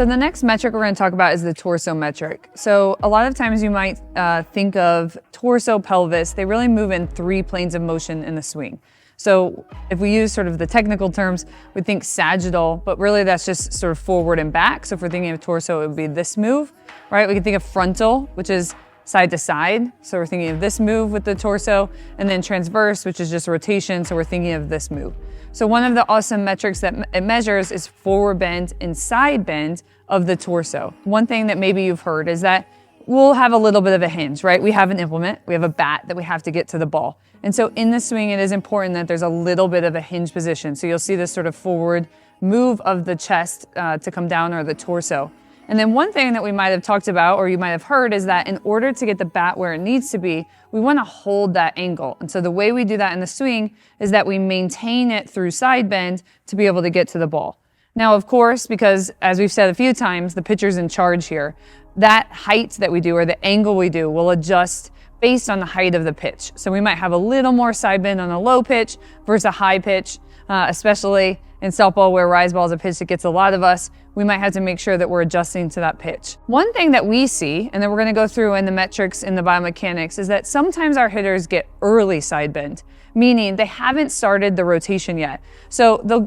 So the next metric we're going to talk about is the torso metric. So a lot of times you might think of torso, pelvis. They really move in 3 planes of motion in the swing. So if we use sort of the technical terms, we think sagittal, but really that's just sort of forward and back. So if we're thinking of torso, it would be this move, right? We can think of frontal, which is side to side. So we're thinking of this move with the torso, and then transverse, which is just rotation. So we're thinking of this move. So one of the awesome metrics that it measures is forward bend and side bend of the torso. One thing that maybe you've heard is that we'll have a little bit of a hinge, right? We have an implement, we have a bat that we have to get to the ball. And so in the swing, it is important that there's a little bit of a hinge position. So you'll see this sort of forward move of the chest to come down, or the torso. And then one thing that we might have talked about, or you might have heard, is that in order to get the bat where it needs to be, we want to hold that angle. And so the way we do that in the swing is that we maintain it through side bend to be able to get to the ball. Now, of course, because as we've said a few times, the pitcher's in charge here, that height that we do, or the angle we do, will adjust based on the height of the pitch. So we might have a little more side bend on a low pitch versus a high pitch, especially in softball where rise ball is a pitch that gets a lot of us. We might have to make sure that we're adjusting to that pitch. One thing that we see, and then we're going to go through in the metrics in the biomechanics, is that sometimes our hitters get early side bend, meaning they haven't started the rotation yet. So they'll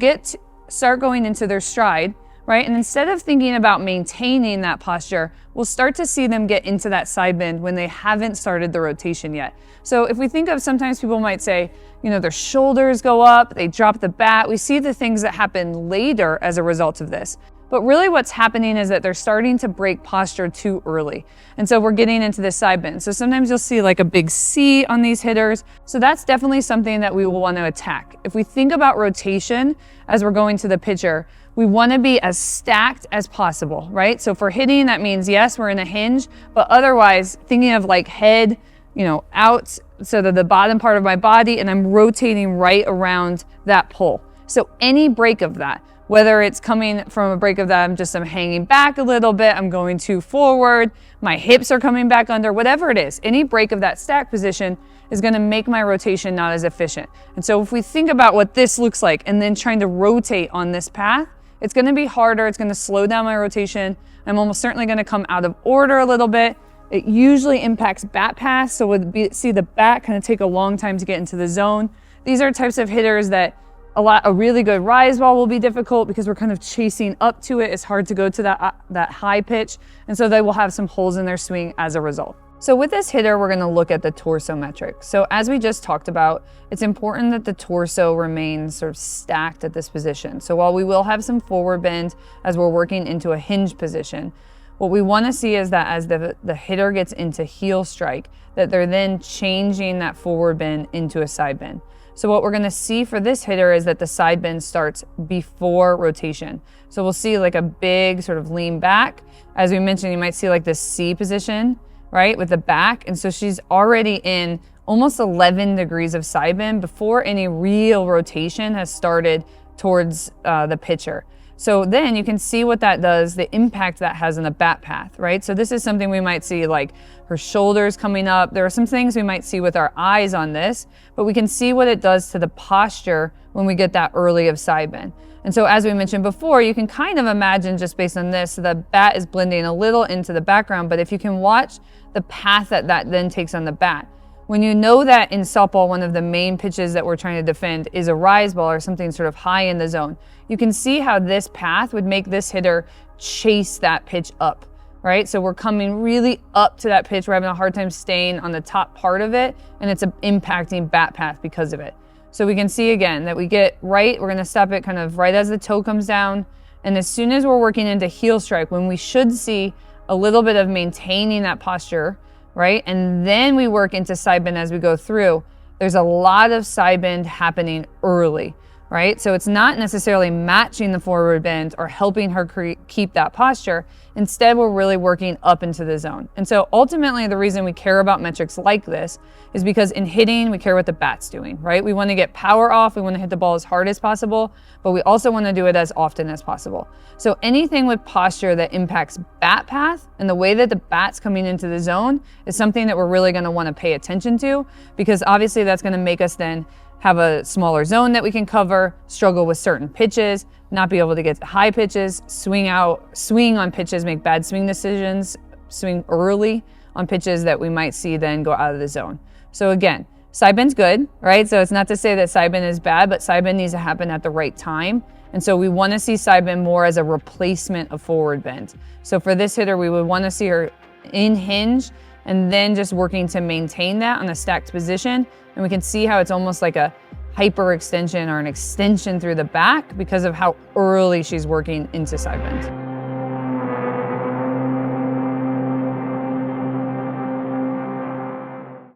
start going into their stride, right? And instead of thinking about maintaining that posture, we'll start to see them get into that side bend when they haven't started the rotation yet. So if we think of, sometimes people might say, you know, their shoulders go up, they drop the bat. We see the things that happen later as a result of this. But really what's happening is that they're starting to break posture too early. And so we're getting into this side bend. So sometimes you'll see like a big C on these hitters. So that's definitely something that we will want to attack. If we think about rotation as we're going to the pitcher, we want to be as stacked as possible, right? So for hitting, that means yes, we're in a hinge, but otherwise thinking of like head, you know, out, so that the bottom part of my body, and I'm rotating right around that pull. So any break of that, whether it's coming from a break of that, I'm hanging back a little bit, I'm going too forward, my hips are coming back under, whatever it is, any break of that stack position is going to make my rotation not as efficient. And so if we think about what this looks like and then trying to rotate on this path, it's going to be harder, it's going to slow down my rotation. I'm almost certainly going to come out of order a little bit. It usually impacts bat pass, so we'll see the bat kind of take a long time to get into the zone. These are types of hitters that a really good rise ball will be difficult because we're kind of chasing up to it. It's hard to go to that high pitch, and so they will have some holes in their swing as a result. So with this hitter, we're going to look at the torso metric. So as we just talked about, it's important that the torso remains sort of stacked at this position. So while we will have some forward bend as we're working into a hinge position, what we want to see is that as the hitter gets into heel strike, that they're then changing that forward bend into a side bend. So what we're going to see for this hitter is that the side bend starts before rotation. So we'll see like a big sort of lean back. As we mentioned, you might see like this C position, right, with the back. And so she's already in almost 11 degrees of side bend before any real rotation has started towards the pitcher. So then you can see what that does, the impact that has on the bat path, right? So this is something we might see like her shoulders coming up. There are some things we might see with our eyes on this, but we can see what it does to the posture when we get that early of side bend. And so as we mentioned before, you can kind of imagine just based on this, the bat is blending a little into the background, but if you can watch the path that then takes on the bat, when you know that in softball, one of the main pitches that we're trying to defend is a rise ball or something sort of high in the zone, you can see how this path would make this hitter chase that pitch up, right? So we're coming really up to that pitch. We're having a hard time staying on the top part of it, and it's impacting bat path because of it. So we can see again that we get right, we're going to stop it kind of right as the toe comes down. And as soon as we're working into heel strike, when we should see a little bit of maintaining that posture, right? And then we work into side bend as we go through. There's a lot of side bend happening early, right? So it's not necessarily matching the forward bend or helping her keep that posture. Instead, we're really working up into the zone. And so ultimately, the reason we care about metrics like this is because in hitting, we care what the bat's doing, right? We want to get power off. We want to hit the ball as hard as possible, but we also want to do it as often as possible. So anything with posture that impacts bat path and the way that the bat's coming into the zone is something that we're really going to want to pay attention to, because obviously that's going to make us then have a smaller zone that we can cover, struggle with certain pitches, not be able to get high pitches, swing on pitches, make bad swing decisions, swing early on pitches that we might see then go out of the zone. So again, side bend's good, right? So it's not to say that side bend is bad, but side bend needs to happen at the right time. And so we want to see side bend more as a replacement of forward bend. So for this hitter, we would want to see her in hinge and then just working to maintain that on a stacked position. And we can see how it's almost like a hyperextension or an extension through the back because of how early she's working into side bend.